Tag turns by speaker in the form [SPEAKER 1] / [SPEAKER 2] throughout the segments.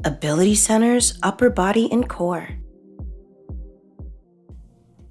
[SPEAKER 1] Ability Centers, Upper Body and Core.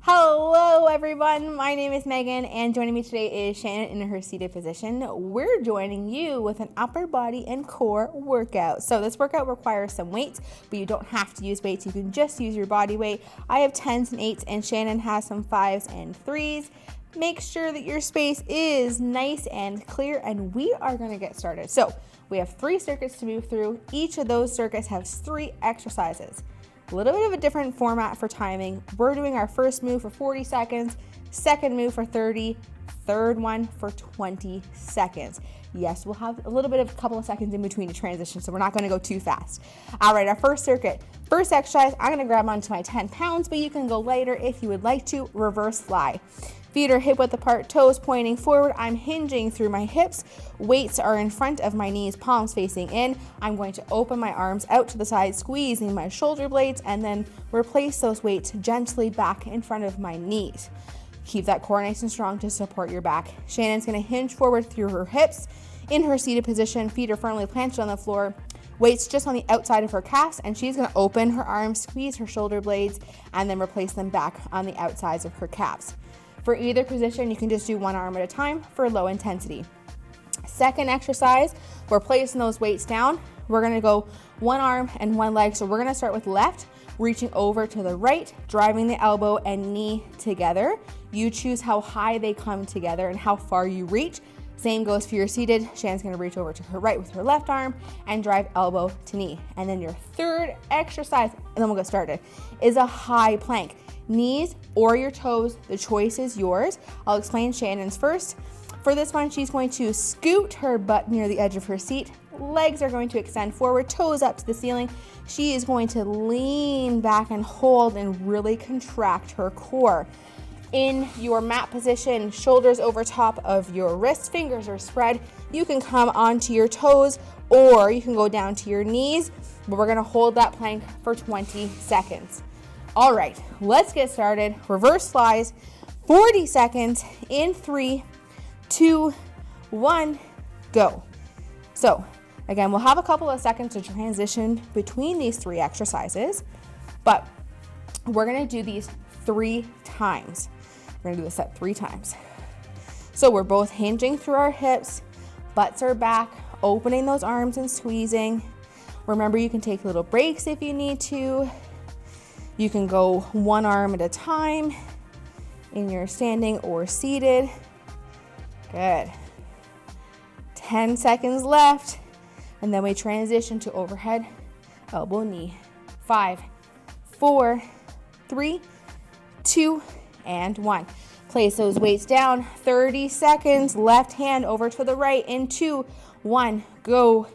[SPEAKER 2] Hello everyone, my name is Megan and joining me today is Shannon in her seated position. We're joining you with an upper body and core workout. So this workout requires some weights, but you don't have to use weights. You can just use your body weight. I have 10s and 8s and Shannon has some 5s and 3s. Make sure that your space is nice and clear and we are going to get started. So we have 3 circuits to move through. Each of those circuits has 3 exercises. A little bit of a different format for timing. We're doing our first move for 40 seconds, second move for 30, third one for 20 seconds. Yes, we'll have a little bit of a couple of seconds in between the transition, so we're not going to go too fast. All right, our first circuit. First exercise, I'm going to grab onto my 10 pounds, but you can go lighter if you would like to. Reverse fly. Feet are hip width apart, toes pointing forward. I'm hinging through my hips. Weights are in front of my knees, palms facing in. I'm going to open my arms out to the side, squeezing my shoulder blades, and then replace those weights gently back in front of my knees. Keep that core nice and strong to support your back. Shannon's going to hinge forward through her hips. In her seated position, feet are firmly planted on the floor. Weights just on the outside of her calves, and she's going to open her arms, squeeze her shoulder blades, and then replace them back on the outsides of her calves. For either position, you can just do one arm at a time for low intensity. Second exercise, we're placing those weights down. We're gonna go one arm and one leg. So we're gonna start with left, reaching over to the right, driving the elbow and knee together. You choose how high they come together and how far you reach. Same goes for your seated. Shannon's gonna reach over to her right with her left arm and drive elbow to knee. And then your third exercise, and then we'll get started, is a high plank. Knees or your toes, the choice is yours. I'll explain Shannon's first. For this one, she's going to scoot her butt near the edge of her seat. Legs are going to extend forward, toes up to the ceiling. She is going to lean back and hold and really contract her core. In your mat position, shoulders over top of your wrists, fingers are spread. You can come onto your toes or you can go down to your knees, but we're gonna hold that plank for 20 seconds. All right, let's get started. Reverse flies, 40 seconds in 3, 2, 1, go. So again, we'll have a couple of seconds to transition between these 3 exercises, but we're gonna do these 3 times. We're gonna do this set 3 times. So we're both hinging through our hips, butts are back, opening those arms and squeezing. Remember, you can take little breaks if you need to. You can go one arm at a time in your standing or seated. Good. 10 seconds left. And then we transition to overhead, elbow, knee. 5, 4, 3, 2, and 1. Place those weights down. 30 seconds. Left hand over to the right in 2, 1, go.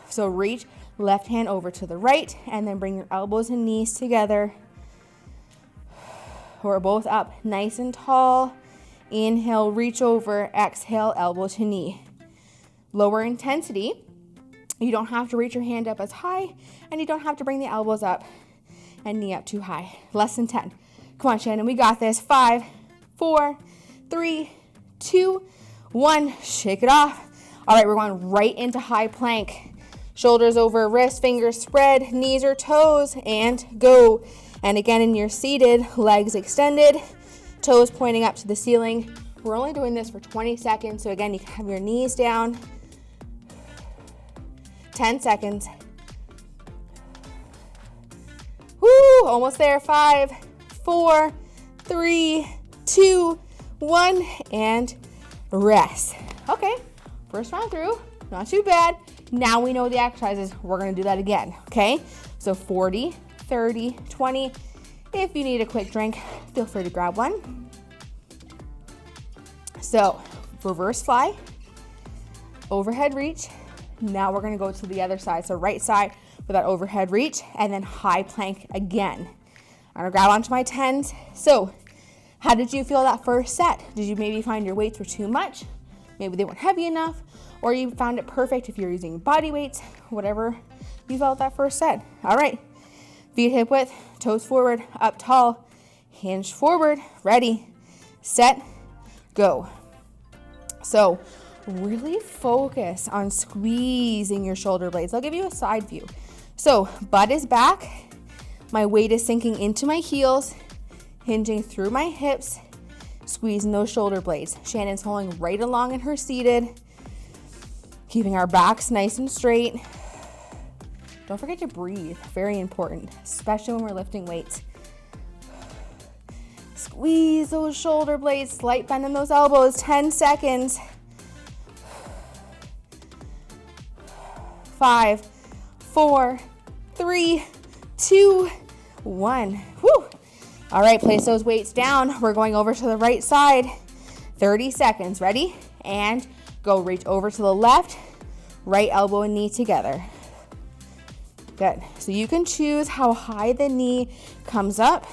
[SPEAKER 2] So reach. Left hand over to the right, and then bring your elbows and knees together. We're both up nice and tall. Inhale, reach over. Exhale, elbow to knee. Lower intensity. You don't have to reach your hand up as high, and you don't have to bring the elbows up and knee up too high. Less than 10. Come on, Shannon, we got this. 5, 4, 3, 2, 1. Shake it off. All right, we're going right into high plank. Shoulders over wrists, fingers spread, knees or toes, and go. And again, in your seated, legs extended, toes pointing up to the ceiling. We're only doing this for 20 seconds. So again, you can have your knees down. 10 seconds. Woo, almost there. 5, 4, 3, 2, 1, and rest. Okay, first round through, not too bad. Now we know the exercises. We're going to do that again, okay? So 40, 30, 20. If you need a quick drink, feel free to grab one. So reverse fly, overhead reach. Now we're going to go to the other side. So right side with that overhead reach, and then high plank again. I'm going to grab onto my 10s. So how did you feel that first set? Did you maybe find your weights were too much? Maybe they weren't heavy enough? Or you found it perfect if you're using body weights, whatever you felt that first set. All right, feet hip width, toes forward, up tall, hinge forward, ready, set, go. So really focus on squeezing your shoulder blades. I'll give you a side view. So butt is back. My weight is sinking into my heels, hinging through my hips, squeezing those shoulder blades. Shannon's following right along in her seated, keeping our backs nice and straight. Don't forget to breathe, very important, especially when we're lifting weights. Squeeze those shoulder blades, slight bend in those elbows, 10 seconds. 5, 4, 3, 2, 1. Whew. All right, place those weights down. We're going over to the right side. 30 seconds, ready? And go, reach over to the left, right elbow and knee together. Good. So you can choose how high the knee comes up.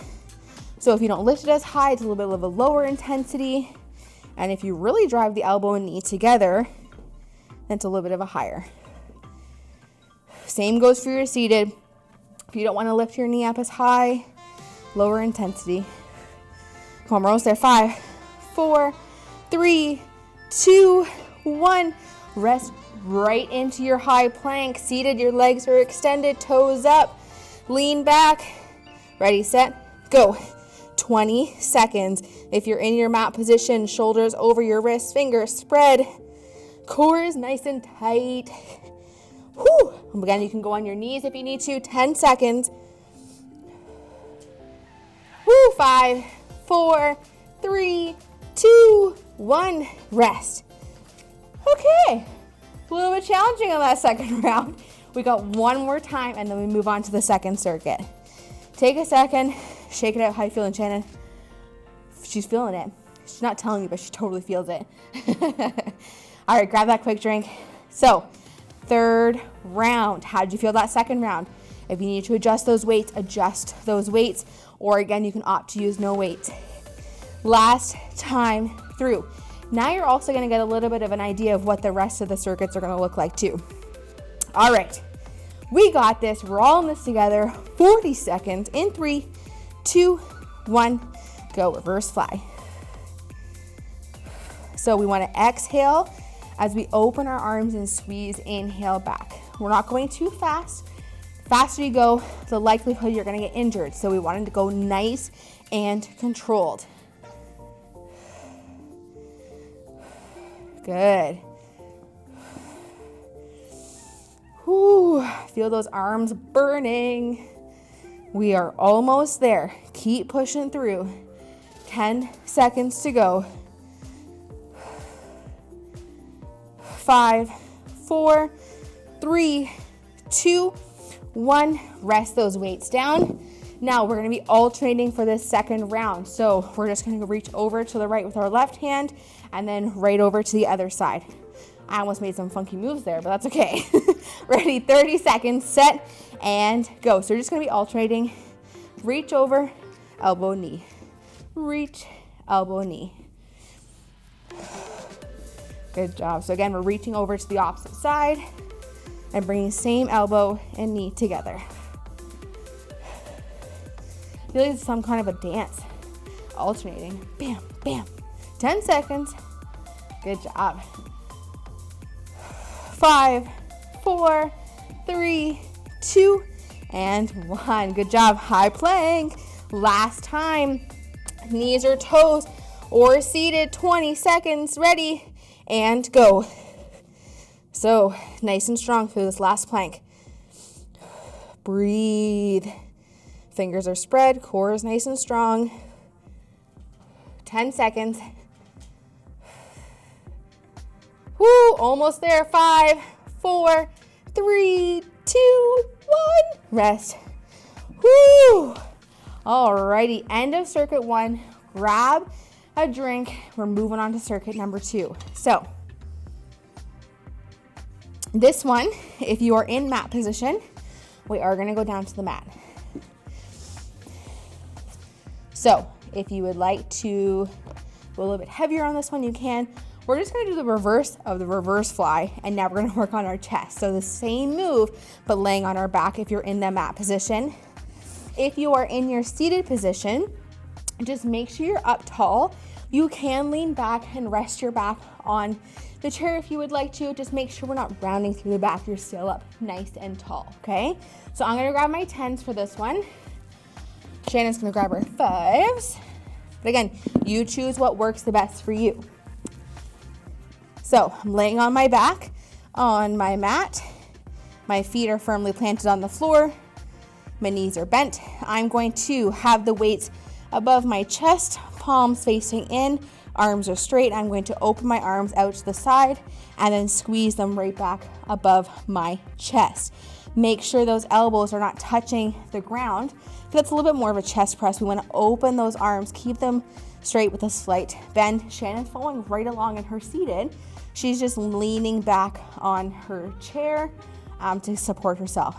[SPEAKER 2] So if you don't lift it as high, it's a little bit of a lower intensity. And if you really drive the elbow and knee together, then it's a little bit of a higher. Same goes for your seated. If you don't want to lift your knee up as high, lower intensity. Come on, we're almost there. 5, 4, 3, 2, 1. Rest right into your high plank. Seated, your legs are extended, toes up. Lean back. Ready, set, go. 20 seconds. If you're in your mat position, shoulders over your wrists, fingers spread. Core is nice and tight. Whew. Again, you can go on your knees if you need to. 10 seconds. Woo. 5, 4, 3, 2, 1. Rest. Okay. A little bit challenging on that second round. We got one more time and then we move on to the second circuit. Take a second. Shake it out. How you feeling, Shannon? She's feeling it. She's not telling you, but she totally feels it. All right, grab that quick drink. So, third round. How did you feel that second round? If you need to adjust those weights, adjust those weights. Or again, you can opt to use no weights. Last time through. Now you're also going to get a little bit of an idea of what the rest of the circuits are going to look like too. All right. We got this. We're all in this together. 40 seconds in 3, 2, 1. Go. Reverse fly. So we want to exhale as we open our arms and squeeze. Inhale back. We're not going too fast. The faster you go, the likelihood you're going to get injured. So we wanted to go nice and controlled. Good. Whew, feel those arms burning. We are almost there. Keep pushing through. 10 seconds to go. 5, 4, 3, 2, 1. Rest those weights down. Now we're going to be alternating for this second round. So we're just going to reach over to the right with our left hand and then right over to the other side. I almost made some funky moves there, but that's okay. Ready, 30 seconds, set, and go. So we're just going to be alternating. Reach over, elbow, knee. Reach, elbow, knee. Good job. So again, we're reaching over to the opposite side and bringing same elbow and knee together. I feel like it's some kind of a dance. Alternating. Bam, bam. 10 seconds. Good job. 5, 4, 3, 2, and 1. Good job. High plank. Last time. Knees or toes or seated. 20 seconds. Ready, and go. So nice and strong through this last plank. Breathe. Fingers are spread. Core is nice and strong. 10 seconds. Woo, almost there. 5, 4, 3, 2, 1. Rest. Woo. Alrighty, end of circuit 1. Grab a drink. We're moving on to circuit number 2. So, this one, if you are in mat position, we are going to go down to the mat. So, if you would like to go a little bit heavier on this one, you can. We're just going to do the reverse of the reverse fly, and now we're going to work on our chest. So the same move, but laying on our back if you're in the mat position. If you are in your seated position, just make sure you're up tall. You can lean back and rest your back on the chair if you would like to. Just make sure we're not rounding through the back. You're still up nice and tall, okay? So I'm gonna grab my 10s for this one. Shannon's gonna grab her 5s. But again, you choose what works the best for you. So I'm laying on my back on my mat. My feet are firmly planted on the floor. My knees are bent. I'm going to have the weights above my chest, palms facing in, arms are straight. I'm going to open my arms out to the side and then squeeze them right back above my chest. Make sure those elbows are not touching the ground. That's a little bit more of a chest press. We want to open those arms, keep them straight with a slight bend. Shannon's following right along in her seated. She's just leaning back on her chair to support herself.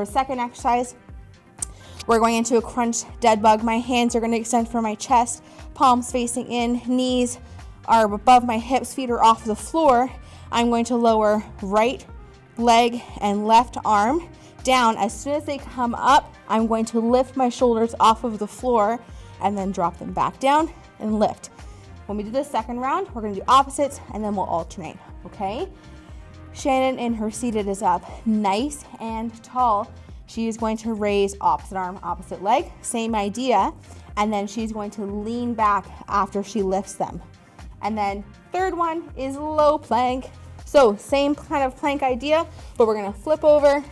[SPEAKER 2] Second exercise, we're going into a crunch dead bug. My hands are going to extend from my chest, palms facing in, knees are above my hips, feet are off the floor. I'm going to lower right leg and left arm down. As soon as they come up, I'm going to lift my shoulders off of the floor and then drop them back down and lift. When we do the second round, we're going to do opposites and then we'll alternate, okay? Shannon in her seated is up nice and tall. She is going to raise opposite arm, opposite leg, same idea, and then she's going to lean back after she lifts them. And then third one is low plank. So same kind of plank idea, but we're gonna flip over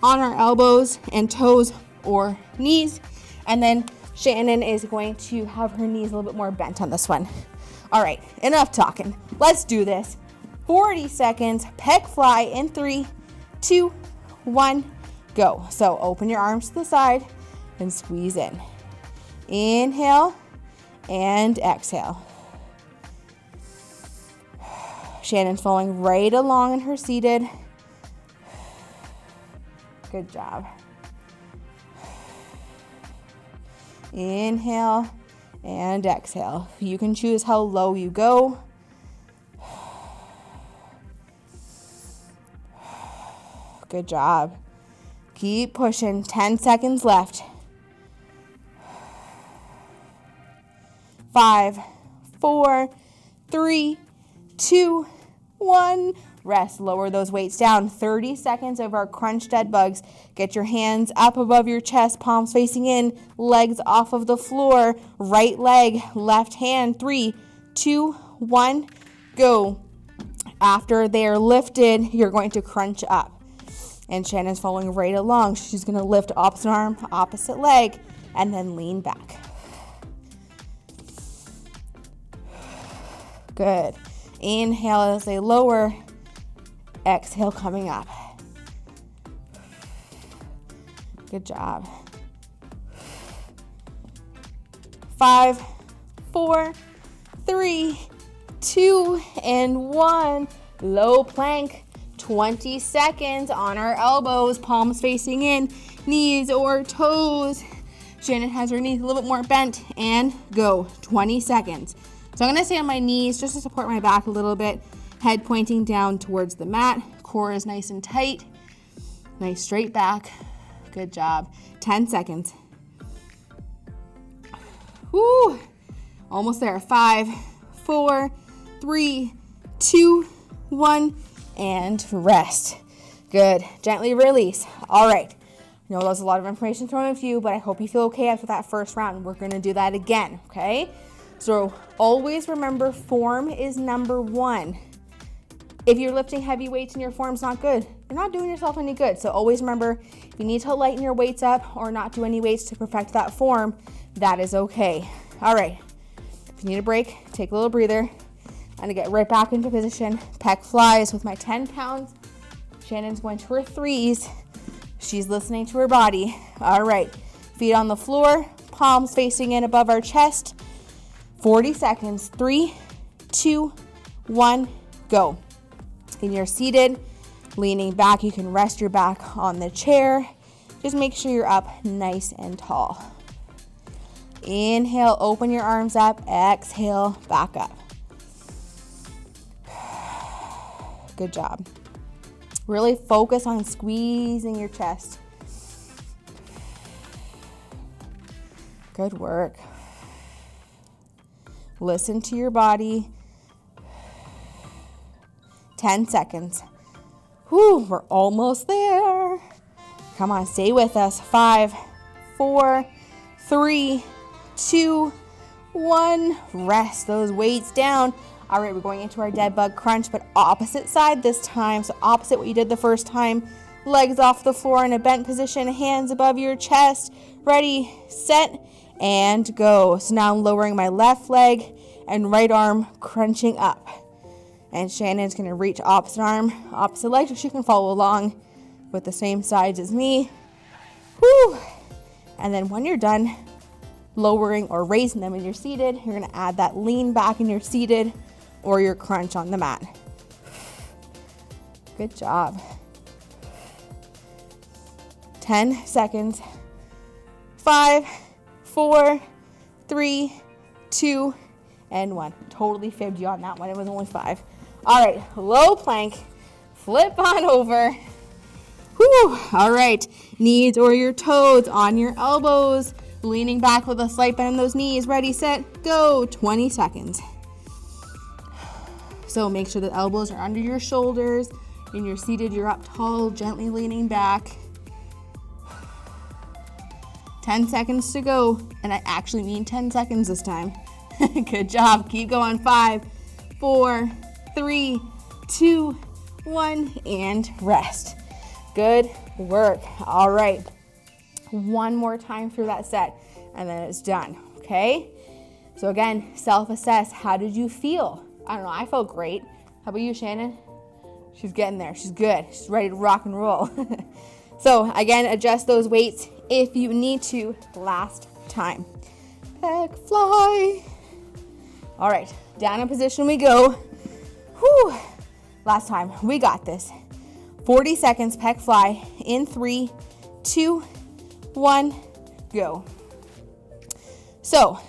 [SPEAKER 2] on our elbows and toes or knees. And then Shannon is going to have her knees a little bit more bent on this one. All right, enough talking. Let's do this. 40 seconds, Peck Fly in 3, 2, 1, go. So open your arms to the side and squeeze in. Inhale and exhale. Shannon's following right along in her seated. Good job. Inhale and exhale. You can choose how low you go. Good job. Keep pushing. 10 seconds left. 5, 4, 3, 2, 1. Rest. Lower those weights down. 30 seconds of our crunch dead bugs. Get your hands up above your chest, palms facing in, legs off of the floor. Right leg, left hand. 3, 2, 1, go. After they're lifted, you're going to crunch up. And Shannon's following right along. She's going to lift opposite arm, opposite leg, and then lean back. Good. Inhale as they lower. Exhale coming up. Good job. 5, 4, 3, 2, and 1. Low plank. 20 seconds on our elbows, palms facing in, knees or toes. Shannon has her knees a little bit more bent, and go. 20 seconds. So I'm going to stay on my knees just to support my back a little bit. Head pointing down towards the mat. Core is nice and tight. Nice straight back. Good job. 10 seconds. Woo! Almost there. 5, 4, 3, 2, 1. And rest. Good. Gently release. All right. I know that was a lot of information thrown at you, but I hope you feel okay after that first round. We're going to do that again, okay? So always remember, form is number 1. If you're lifting heavy weights and your form's not good, you're not doing yourself any good. So always remember, if you need to lighten your weights up or not do any weights to perfect that form, that is okay. All right. If you need a break, take a little breather. I'm gonna get right back into position. Peck Flies with my 10 pounds. Shannon's going to her 3s. She's listening to her body. All right, feet on the floor, palms facing in above our chest. 40 seconds. 3, 2, 1, go. And you're seated, leaning back. You can rest your back on the chair. Just make sure you're up nice and tall. Inhale, open your arms up. Exhale, back up. Good job. Really focus on squeezing your chest. Good work. Listen to your body. 10 seconds. Whew, we're almost there. Come on, stay with us. 5, 4, 3, 2, 1. Rest those weights down. All right, we're going into our dead bug crunch, but opposite side this time. So opposite what you did the first time. Legs off the floor in a bent position, hands above your chest. Ready, set, and go. So now I'm lowering my left leg and right arm crunching up. And Shannon's going to reach opposite arm, opposite leg, so she can follow along with the same sides as me. Whew. And then when you're done lowering or raising them and you're seated, you're going to add that lean back and you're seated or your crunch on the mat. Good job. 10 seconds. 5, 4, 3, 2, and 1. Totally fibbed you on that one. It was only 5. All right, low plank. Flip on over. Whew. All right, knees or your toes on your elbows. Leaning back with a slight bend in those knees. Ready, set, go. 20 seconds. So make sure the elbows are under your shoulders. When you're seated, you're up tall, gently leaning back. 10 seconds to go. And I actually mean 10 seconds this time. Good job. Keep going. 5, 4, 3, 2, 1, and rest. Good work. All right. One more time through that set, and then it's done. Okay? So again, self-assess. How did you feel? I don't know. I felt great. How about you, Shannon? She's getting there. She's good. She's ready to rock and roll. So again, adjust those weights if you need to. Last time. Peck Fly. All right. Down in position we go. Whew. Last time. We got this. 40 seconds, Peck Fly. In 3, 2, 1, go. So,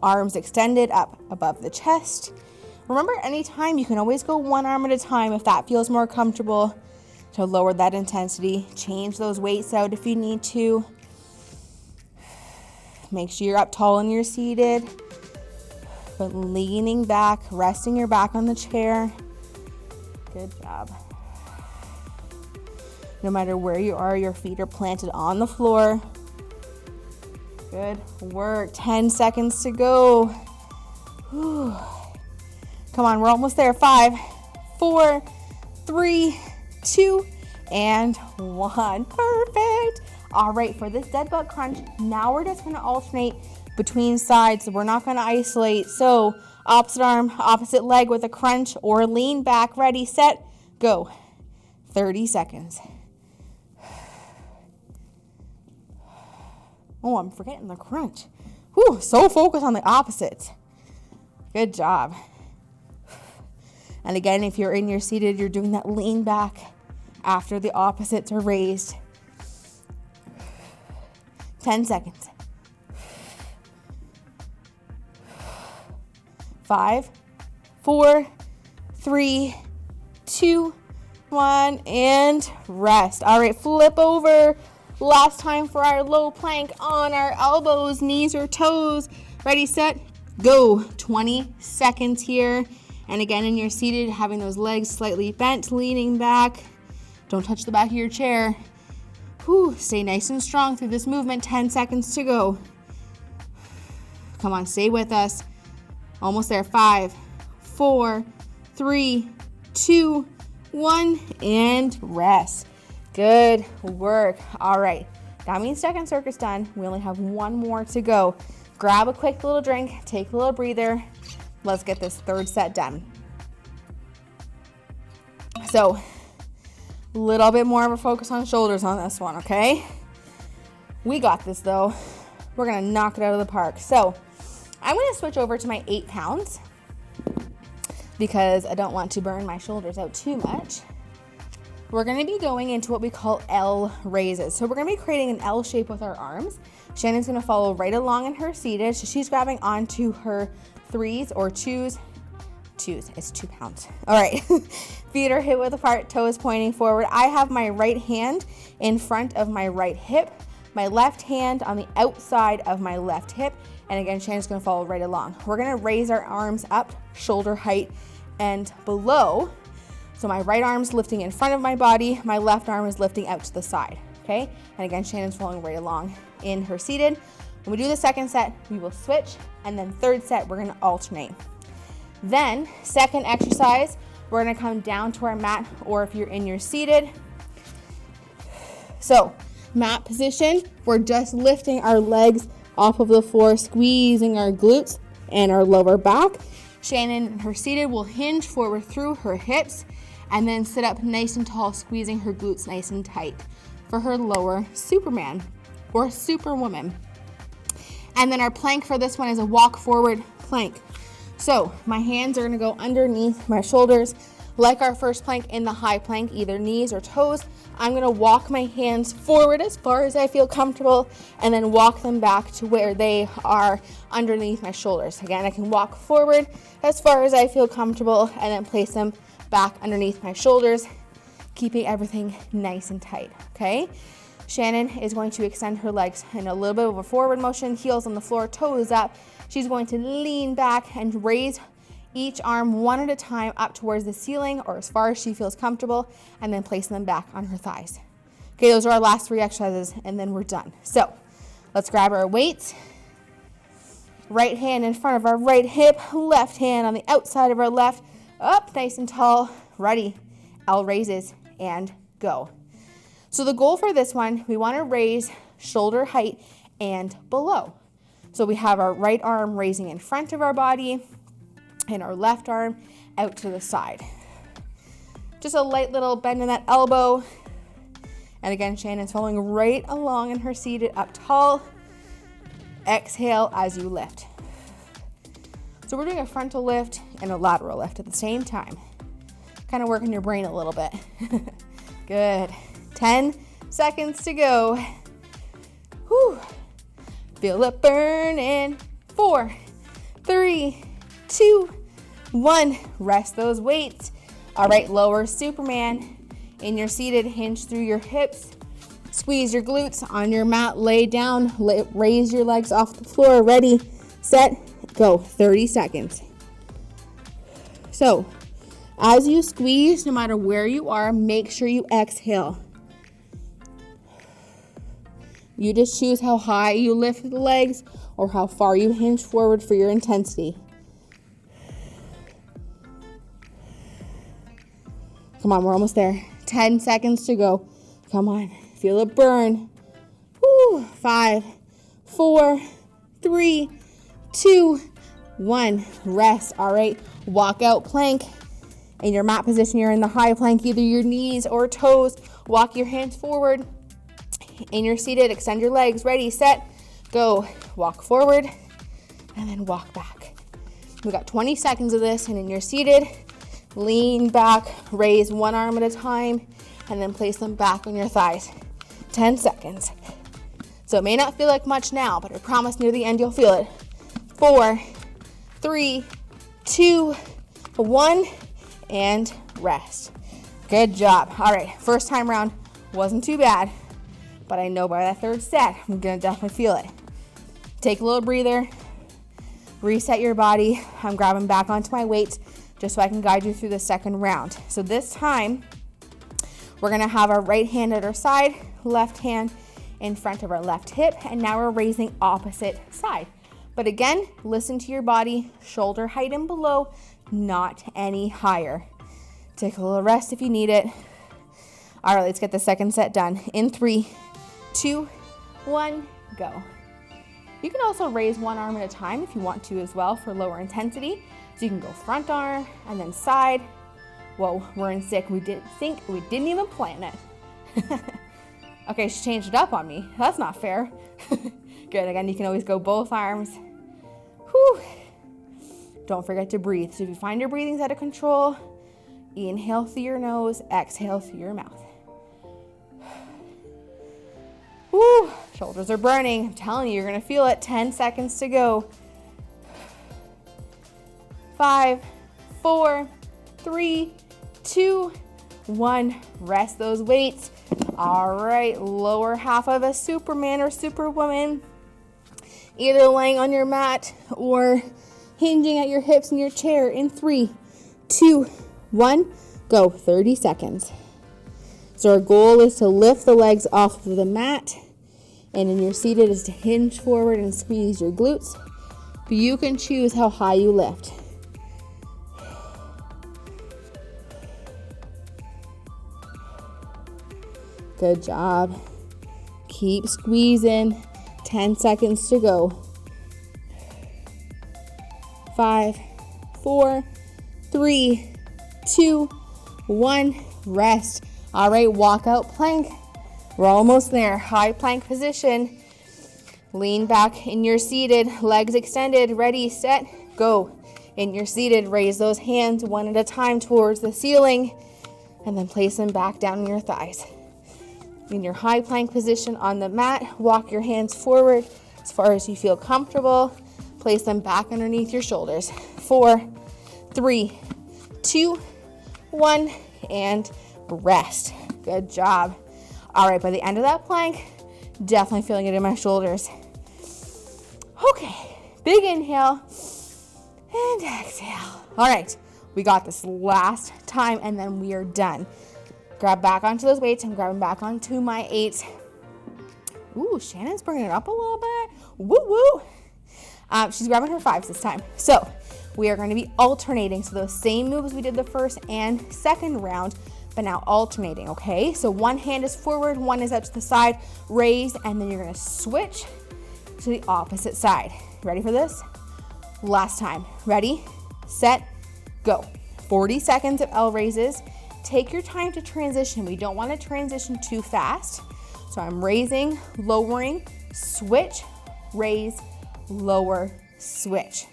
[SPEAKER 2] arms extended up above the chest. Remember, anytime you can always go one arm at a time if that feels more comfortable to lower that intensity. Change those weights out if you need to. Make sure you're up tall and you're seated, but leaning back, resting your back on the chair. Good job. No matter where you are, your feet are planted on the floor. Good work. 10 seconds to go. Whew. Come on, we're almost there. 5, 4, 3, 2, and 1. Perfect. All right, for this dead bug crunch, now we're just going to alternate between sides. We're not going to isolate. So opposite arm, opposite leg with a crunch or lean back. Ready, set, go. 30 seconds. Oh, I'm forgetting the crunch. Whew, so focused on the opposites. Good job. And again, if you're in your seated, you're doing that lean back after the opposites are raised. 10 seconds. 5, 4, 3, 2, 1, and rest. All right, flip over. Last time for our low plank on our elbows, knees or toes. Ready, set, go. 20 seconds here. And again, in your seated, having those legs slightly bent, leaning back. Don't touch the back of your chair. Whew, stay nice and strong through this movement. 10 seconds to go. Come on, stay with us. Almost there. 5, 4, 3, 2, 1, and rest. Good work. All right, that means second circuit's done. We only have one more to go. Grab a quick little drink, take a little breather. Let's get this third set done. So, a little bit more of a focus on shoulders on this one, okay? We got this though. We're gonna knock it out of the park. So, I'm gonna switch over to my 8 pounds because I don't want to burn my shoulders out too much. We're going to be going into what we call L raises. So we're going to be creating an L shape with our arms. Shannon's going to follow right along in her seated. So she's grabbing onto her 3s or 2s. It's 2 pounds. All right. Feet are hip width apart, toes pointing forward. I have my right hand in front of my right hip, my left hand on the outside of my left hip. And again, Shannon's going to follow right along. We're going to raise our arms up, shoulder height and below. So my right arm's lifting in front of my body, my left arm is lifting out to the side, okay? And again, Shannon's following right along in her seated. When we do the second set, we will switch, and then third set, we're gonna alternate. Then, second exercise, we're gonna come down to our mat, or if you're in your seated. So, mat position, we're just lifting our legs off of the floor, squeezing our glutes and our lower back. Shannon, in her seated, will hinge forward through her hips and then sit up nice and tall, squeezing her glutes nice and tight for her lower Superman or Superwoman. And then our plank for this one is a walk forward plank. So my hands are gonna go underneath my shoulders like our first plank in the high plank, either knees or toes. I'm gonna walk my hands forward as far as I feel comfortable and then walk them back to where they are underneath my shoulders. Again, I can walk forward as far as I feel comfortable and then place them back underneath my shoulders, keeping everything nice and tight, okay? Shannon is going to extend her legs in a little bit of a forward motion, heels on the floor, toes up. She's going to lean back and raise each arm one at a time up towards the ceiling or as far as she feels comfortable, and then place them back on her thighs. Okay, those are our last 3 exercises, and then we're done. So let's grab our weights. Right hand in front of our right hip, left hand on the outside of our left, up nice and tall, ready, L raises, and go. So the goal for this one, we want to raise shoulder height and below. So we have our right arm raising in front of our body and our left arm out to the side. Just a light little bend in that elbow. And again, Shannon's following right along in her seated, up tall. Exhale as you lift. So we're doing a frontal lift and a lateral lift at the same time. Kind of working your brain a little bit. Good. 10 seconds to go. Whew. Feel it burning. 4, 3, 2, 1. Rest those weights. All right, lower Superman. In your seated, hinge through your hips. Squeeze your glutes on your mat. Lay down. Raise your legs off the floor. Ready, set, go. 30 seconds. So, as you squeeze, no matter where you are, make sure you exhale. You just choose how high you lift the legs or how far you hinge forward for your intensity. Come on, we're almost there. 10 seconds to go. Come on, feel it burn. Woo. 5, 4, 3, 2, 1. Rest. All right, walkout plank. In your mat position, you're in the high plank, either your knees or toes. Walk your hands forward. In your seated, extend your legs. Ready, set, go. Walk forward and then walk back. We got 20 seconds of this, and in your seated, lean back, raise one arm at a time, and then place them back on your thighs. 10 seconds. So it may not feel like much now, but I promise near the end you'll feel it. 4, 3, 2, 1, and rest. Good job. All right, first time round wasn't too bad, but I know by that third set, I'm gonna definitely feel it. Take a little breather, reset your body. I'm grabbing back onto my weights just so I can guide you through the second round. So this time, we're gonna have our right hand at our side, left hand in front of our left hip, and now we're raising opposite side. But again, listen to your body, shoulder height and below, not any higher. Take a little rest if you need it. All right, let's get the second set done. In 3, 2, 1, go. You can also raise one arm at a time if you want to as well for lower intensity. So you can go front arm and then side. Whoa, we're in sick. We didn't even plan it. Okay, she changed it up on me. That's not fair. Good, again, you can always go both arms. Whew. Don't forget to breathe. So if you find your breathing's out of control, inhale through your nose, exhale through your mouth. Whew. Shoulders are burning. I'm telling you, you're gonna feel it. 10 seconds to go. 5, 4, 3, 2, 1. Rest those weights. All right, lower half of a Superman or Superwoman. Either laying on your mat or hinging at your hips in your chair in 3, 2, 1. Go, 30 seconds. So our goal is to lift the legs off of the mat, and in your seated is to hinge forward and squeeze your glutes. But you can choose how high you lift. Good job. Keep squeezing. 10 seconds to go. 5, 4, 3, 2, 1. Rest. All right, walkout plank. We're almost there. High plank position. Lean back in your seated, legs extended, ready, set, go. In your seated, raise those hands one at a time towards the ceiling, and then place them back down on your thighs. In your high plank position on the mat, walk your hands forward as far as you feel comfortable. Place them back underneath your shoulders. 4, 3, 2, 1, and rest. Good job. All right, by the end of that plank, definitely feeling it in my shoulders. Okay, big inhale and exhale. All right, we got this last time and then we are done. Grab back onto those weights. I'm grabbing back onto my 8. Ooh, Shannon's bringing it up a little bit. Woo woo. She's grabbing her 5s this time. So we are going to be alternating. So those same moves we did the first and second round, but now alternating, okay? So one hand is forward, one is out to the side, raise, and then you're gonna switch to the opposite side. Ready for this? Last time. Ready, set, go. 40 seconds of L raises. Take your time to transition. We don't want to transition too fast. So I'm raising, lowering, switch, raise, lower, switch.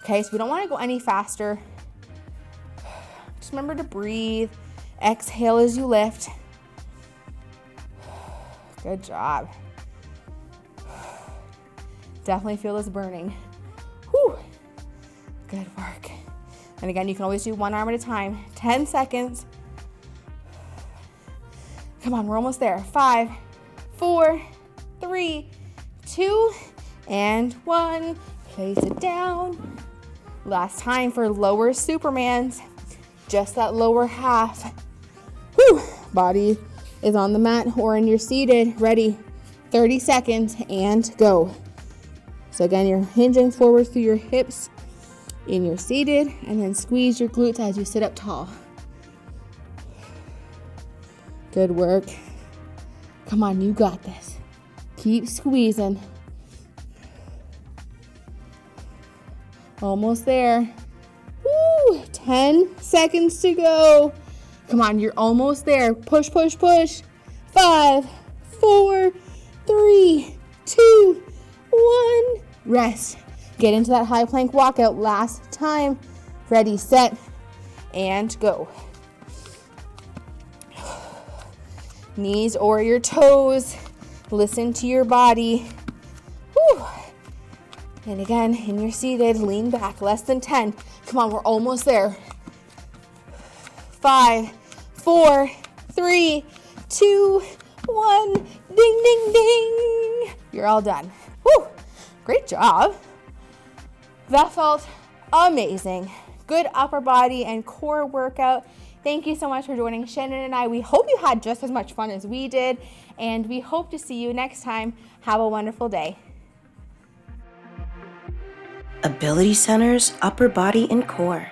[SPEAKER 2] Okay, so we don't want to go any faster. Just remember to breathe. Exhale as you lift. Good job. Definitely feel this burning. Whew. Good work. And again, you can always do one arm at a time. 10 seconds. Come on, we're almost there. 5, 4, 3, 2, and 1. Place it down. Last time for lower Supermans. Just that lower half. Whew. Body is on the mat or in your seated. Ready. 30 seconds and go. So again, you're hinging forward through your hips in your seated, and then squeeze your glutes as you sit up tall. Good work. Come on, you got this. Keep squeezing. Almost there. Woo! 10 seconds to go. Come on, you're almost there. Push, push, push. 5, 4, 3, 2, 1. Rest. Get into that high plank walkout. Last time. Ready, set, and go. Knees or your toes. Listen to your body. Whew. And again, in your seated, lean back. Less than 10. Come on, we're almost there. 5, 4, 3, 2, 1. Ding, ding, ding. You're all done. Whew. Great job. That felt amazing. Good upper body and core workout. Thank you so much for joining Shannon and I. We hope you had just as much fun as we did, and we hope to see you next time. Have a wonderful day.
[SPEAKER 1] Ability Centers, Upper Body and Core.